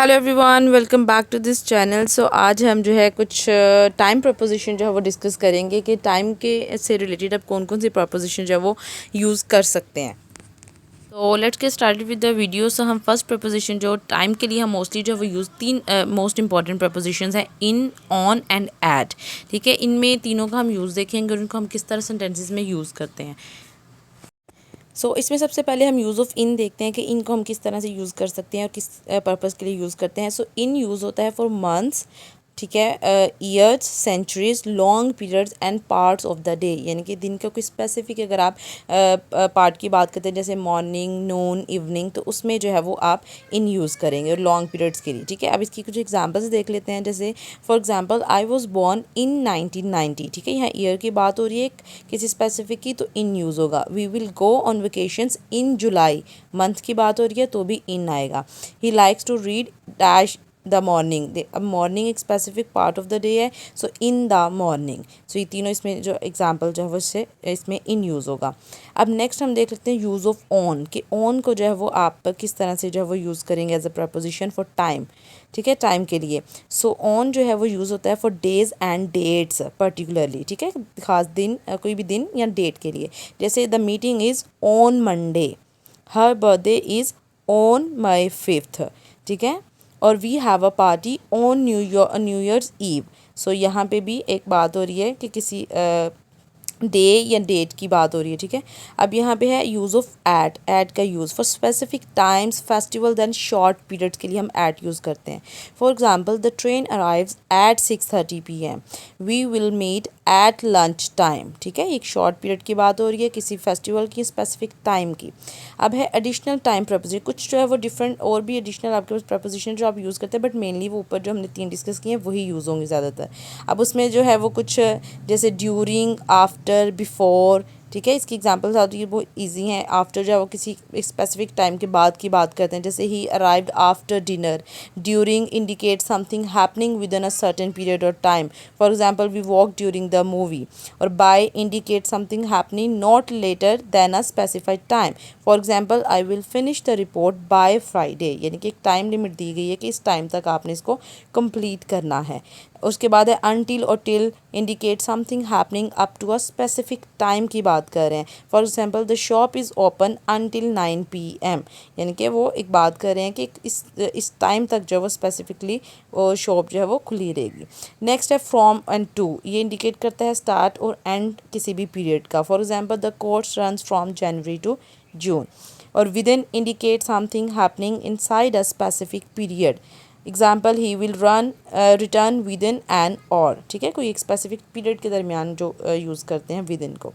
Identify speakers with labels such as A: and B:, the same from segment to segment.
A: Hello everyone, welcome back to this channel. So आज हम जो है कुछ टाइम प्रपोजिशन जो है वो डिस्कस करेंगे कि टाइम के से रिलेटेड आप कौन कौन सी प्रपोजिशन जो है वो यूज़ कर सकते हैं। तो let's get started with the video. So हम फर्स्ट प्रपोजिशन जो टाइम के लिए हम मोस्टली जो वो यूज़ तीन मोस्ट इंपॉर्टेंट प्रपोजिशंस हैं, इन, ऑन एंड एट। ठीक है, इनमें तीनों का हम यूज़ देखेंगे और उनको हम किस तरह सेंटेंसेस में यूज़ करते हैं। इसमें सबसे पहले हम यूज़ ऑफ़ इन देखते हैं कि इनको हम किस तरह से यूज़ कर सकते हैं और किस पर्पज़ के लिए यूज़ करते हैं। इन यूज़ होता है फॉर मंथ्स, ठीक है, years, centuries, long periods and parts of the day, यानी कि दिन का कोई स्पेसिफिक अगर आप पार्ट की बात करते हैं जैसे मॉर्निंग, नून, इवनिंग, तो उसमें जो है वो आप इन यूज़ करेंगे और लॉन्ग पीरियड्स के लिए। ठीक है, अब इसकी कुछ एग्जांपल्स देख लेते हैं। जैसे for example I was born in 1990। ठीक है, यहाँ ईयर की बात हो रही है किसी स्पेसिफिक की, तो इन यूज़ होगा। We will go on vacations in July, month की बात हो रही है तो भी इन आएगा। He likes to read dash the morning. अब मॉर्निंग एक specific part of the day है, सो इन द मॉर्निंग। सो ये तीनों इसमें जो एग्जांपल जो है वो इससे इसमें इन यूज़ होगा। अब नेक्स्ट हम देख लेते हैं यूज़ ऑफ ऑन, कि ऑन को जो है वो आप किस तरह से जो है वो यूज़ करेंगे as a preposition for time. ठीक है, टाइम के लिए। ऑन जो है वो यूज़ होता है for days and dates particularly. ठीक है, खास दिन, कोई भी दिन या डेट के लिए। जैसे the meeting is on Monday, her birthday is on my 5th। ठीक है, और we have a party on new year's eve. यहाँ पे भी एक बात हो रही है कि किसी डे या डेट की बात हो रही है। ठीक है, अब यहाँ पे है यूज़ ऑफ एट का use for specific times, festival than short periods के लिए हम एट यूज़ करते हैं। For example the train arrives at 6:30 PM, we will meet at lunch time. ठीक है, एक शॉर्ट पीरियड की बात हो रही है, किसी फेस्टिवल की स्पेसिफिक टाइम की। अब है एडिशनल टाइम प्रपोजिशन, कुछ जो है वो डिफरेंट और भी एडिशनल आपके पास प्रपोजिशन जो आप यूज़ करते हैं, बट मेनली वो ऊपर जो हमने तीन डिस्कस किए हैं वही यूज़ होंगे ज़्यादातर। अब उसमें जो है वो कुछ जैसे ड्यूरिंग, आफ्टर, बिफोर। ठीक है, इसकी एग्जांपल्स आती है वो इजी हैं। आफ्टर जो है वो किसी स्पेसिफिक टाइम के बाद की बात करते हैं, जैसे ही arrived after dinner. During indicate something happening within a certain period और time, for example we walk during the movie. और by indicate something happening not later than a specified time, for example I will finish the report by Friday, यानी कि एक time limit दी गई है कि इस time तक आपने इसको कंप्लीट करना है। उसके बाद है अनटिल और till indicate something happening up to a specific time की बात कर रहे हैं। For example the shop is open until 9 PM, यानी कि वो एक बात कर रहे हैं कि इस टाइम तक जो है वो स्पेसिफिकली वो शॉप जो है वो खुली रहेगी। नेक्स्ट है फ्रॉम एंड टू, ये इंडिकेट करता है स्टार्ट और एंड किसी भी पीरियड का। For example the course runs from January to June. और within indicate something happening inside a specific period. Example he will return within an hour. ठीक है, कोई एक स्पेसिफिक पीरियड के दरमियान जो यूज़ करते हैं विद इन को।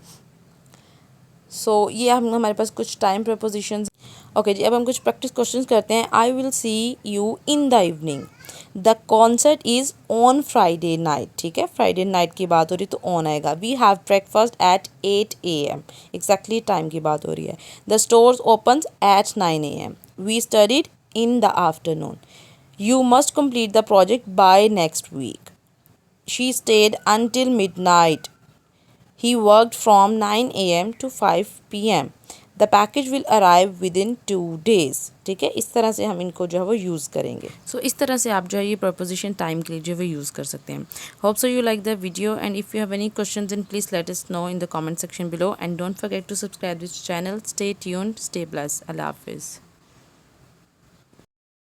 A: ये हम हमारे पास कुछ टाइम प्रपोजिशंस। ओके जी, अब हम कुछ प्रैक्टिस क्वेश्चंस करते हैं। I will see you in the evening, the concert is on Friday night. ठीक है, फ्राइडे नाइट की बात हो रही है तो ऑन आएगा। We have breakfast at 8 AM, exactly time की बात हो रही है। The stores opens at 9 AM, we studied in the afternoon. You must complete the project by next week. She stayed until midnight. He worked from 9 AM to 5 PM. The package will arrive within 2 days. ठीक है, इस तरह से हम इनको जो है वो यूज़ करेंगे। इस तरह से आप जो है ये प्रपोजिशन टाइम के लिए जो है वो यूज़ कर सकते हैं। Hope so you like the video, and if you have any question then please let us know in the comment section below, and don't forget to subscribe this channel. Stay tuned, stay blessed. अल्लाह हाफिज़।